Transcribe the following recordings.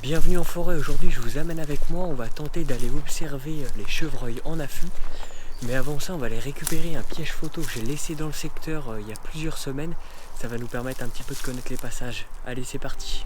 Bienvenue en forêt, aujourd'hui je vous amène avec moi, on va tenter d'aller observer les chevreuils en affût. Mais avant ça on va aller récupérer un piège photo que j'ai laissé dans le secteur il y a plusieurs semaines. Ça va nous permettre un petit peu de connaître les passages. Allez, c'est parti.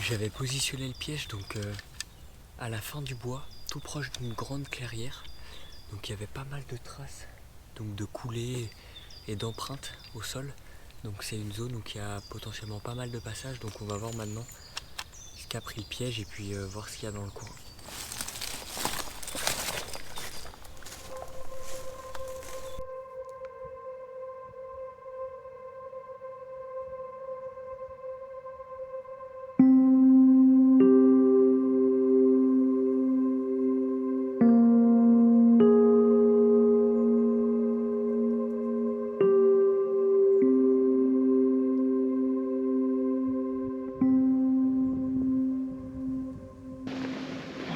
J'avais positionné le piège donc à la fin du bois, tout proche d'une grande clairière. Donc il y avait pas mal de traces donc de coulées et d'empreintes au sol. Donc c'est une zone où il y a potentiellement pas mal de passages. Donc on va voir maintenant ce qu'a pris le piège et puis voir ce qu'il y a dans le coin.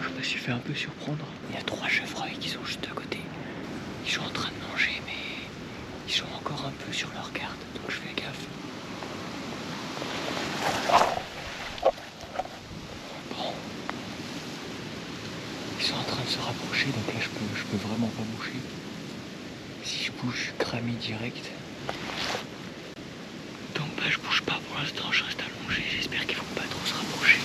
Je me suis fait un peu surprendre. Il y a 3 chevreuils qui sont juste à côté. Ils sont en train de manger, mais ils sont encore un peu sur leur garde, donc je fais gaffe. Bon. Ils sont en train de se rapprocher, donc là je peux vraiment pas bouger. Si je bouge, je suis cramé direct. Donc je bouge pas pour l'instant, je reste allongé. J'espère qu'ils vont pas trop se rapprocher.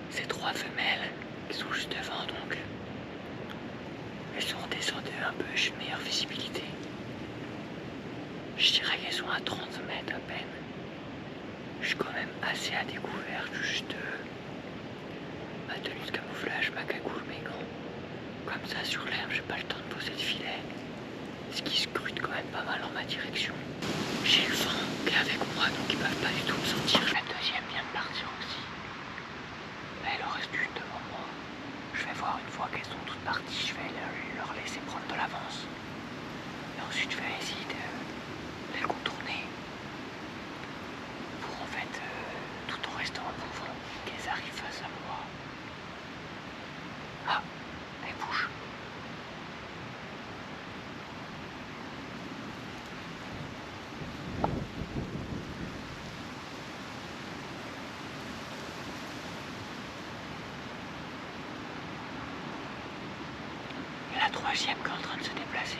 Ces 3 femelles qui sont juste devant, donc elles sont redescendues un peu, j'ai une meilleure visibilité. Je dirais qu'elles sont à 30 mètres à peine. Je suis quand même assez à découvert, juste ma tenue de camouflage, ma cagoule, mes gants. Comme ça sur l'herbe, j'ai pas le temps de poser de filet. Ce qui scrute quand même pas mal en ma direction. J'ai le vent qui est avec moi, donc ils peuvent pas du tout me sentir. La deuxième vient de partir aussi. Elle en reste une devant moi. Je vais voir une fois qu'elles sont toutes parties, je vais leur laisser prendre de l'avance. Et ensuite je vais essayer de les contourner. Pour en fait, tout en restant en mouvement, qu'elles arrivent face à moi. Ah, elles bougent. La troisième qui est en train de se déplacer.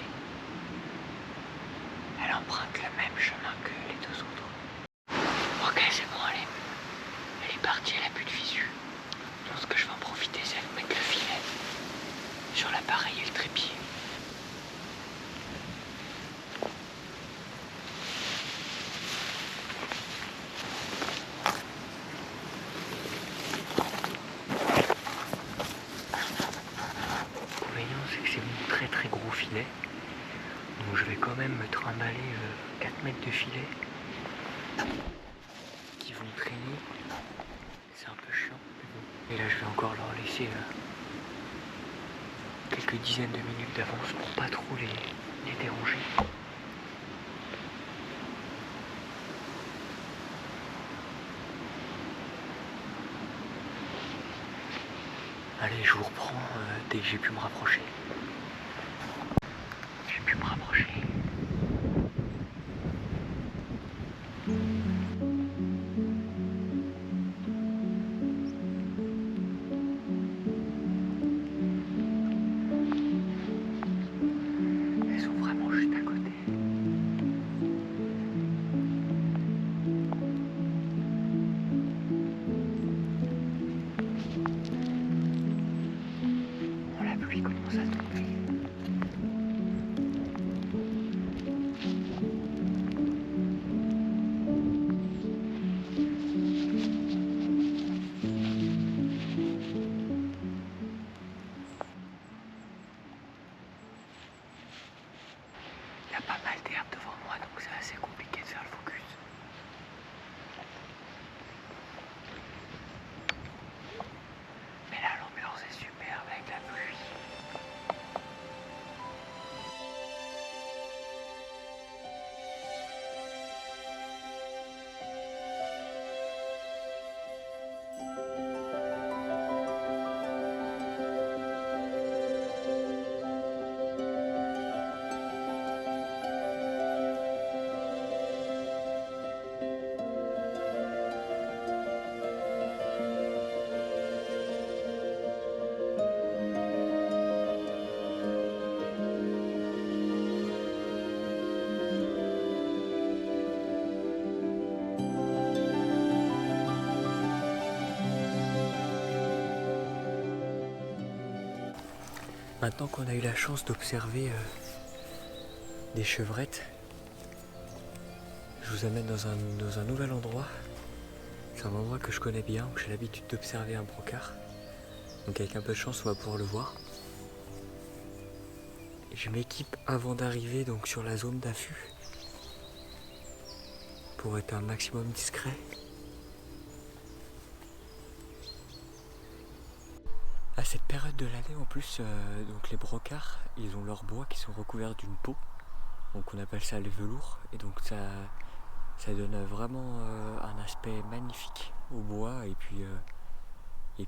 Elle emprunte le même chemin que les 2 autres. Ok, c'est bon, elle est partie, elle a plus de visu. Donc ce que je vais en profiter, c'est de mettre le filet sur l'appareil et le trépied. L'inconvénient, c'est que c'est mon très très gros filet. Donc je vais quand même me trimballer 4 mètres de filet qui vont traîner. C'est un peu chiant. Et là je vais encore leur laisser quelques dizaines de minutes d'avance pour pas trop les déranger. Allez, je vous reprends dès que j'ai pu me rapprocher. J'ai pu me rapprocher. Elles sont vraiment juste à côté. pluie commence à tomber. Il y a pas mal d'herbe devant moi, donc c'est assez compliqué de faire le focus. Mais là, l'ambiance est superbe avec la pluie. Maintenant qu'on a eu la chance d'observer des chevrettes, je vous amène dans un nouvel endroit. C'est un endroit que je connais bien, où j'ai l'habitude d'observer un brocard. Donc avec un peu de chance, on va pouvoir le voir. Je m'équipe avant d'arriver donc sur la zone d'affût pour être un maximum discret. À cette période de l'année en plus, donc les brocards, ils ont leurs bois qui sont recouverts d'une peau. Donc on appelle ça les velours. Et donc ça donne vraiment un aspect magnifique au bois et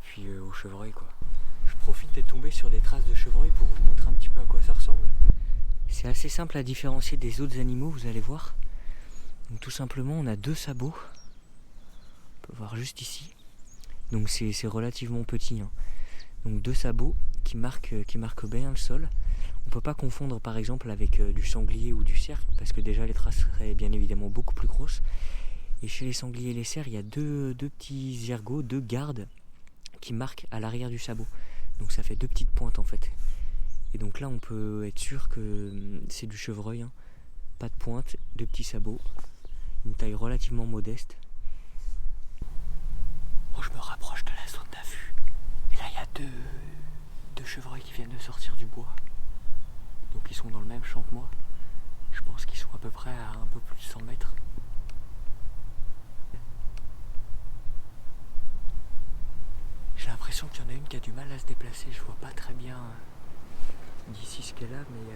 puis au chevreuil, quoi. Je profite d'être tombé sur des traces de chevreuil pour vous montrer un petit peu à quoi ça ressemble. C'est assez simple à différencier des autres animaux, vous allez voir. Donc tout simplement, on a 2 sabots. On peut voir juste ici. Donc c'est relativement petit, hein. Donc 2 sabots qui marquent bien le sol. On ne peut pas confondre par exemple avec du sanglier ou du cerf, parce que déjà les traces seraient bien évidemment beaucoup plus grosses. Et chez les sangliers et les cerfs, il y a deux petits ergots, 2 gardes qui marquent à l'arrière du sabot. Donc ça fait 2 petites pointes en fait. Et donc là on peut être sûr que c'est du chevreuil, hein. Pas de pointe, 2 petits sabots, une taille relativement modeste. Bon, je me rapproche de la zone d'affût. Et là il y a deux chevreuils qui viennent de sortir du bois. Donc ils sont dans le même champ que moi. Je pense qu'ils sont à peu près à un peu plus de 100 mètres. J'ai l'impression qu'il y en a une qui a du mal à se déplacer. Je vois pas très bien d'ici ce qu'elle a, mais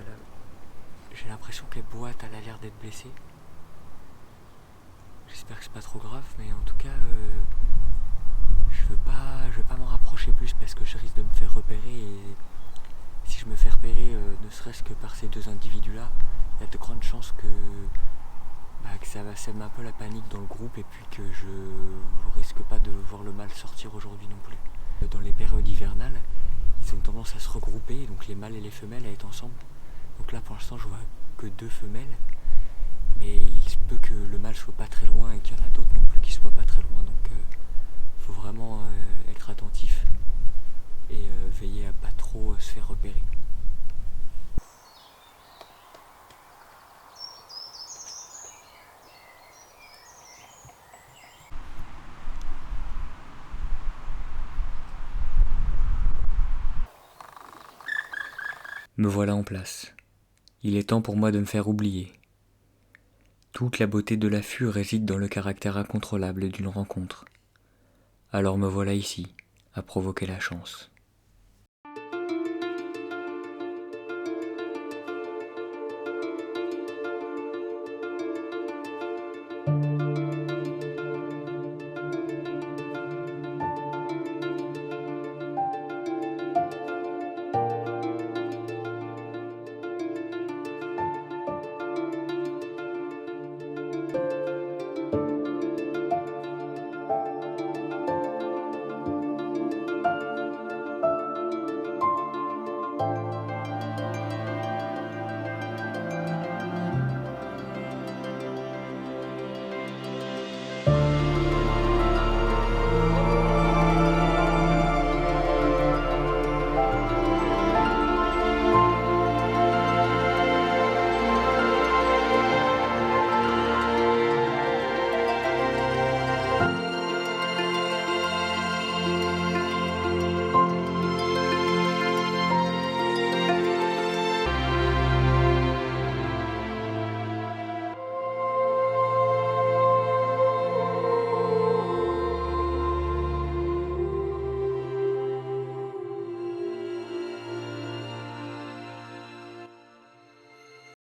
j'ai l'impression qu'elle boite, elle a l'air d'être blessée. J'espère que c'est pas trop grave, mais en tout cas, je veux pas m'en rapprocher plus parce que je risque de me faire repérer. Et si je me fais repérer, ne serait-ce que par ces 2 individus-là, il y a de grandes chances que ça va sème un peu la panique dans le groupe et puis que je risque pas de voir le mâle sortir aujourd'hui non plus. Dans les périodes hivernales, ils ont tendance à se regrouper, donc les mâles et les femelles à être ensemble. Donc là pour l'instant je vois que 2 femelles, mais il se peut que le mâle soit pas très loin et qu'il y en a d'autres non plus qui soient pas très loin. Donc faut vraiment être attentif et veiller à pas trop se faire repérer. Me voilà en place. Il est temps pour moi de me faire oublier. Toute la beauté de l'affût réside dans le caractère incontrôlable d'une rencontre. Alors me voilà ici, à provoquer la chance.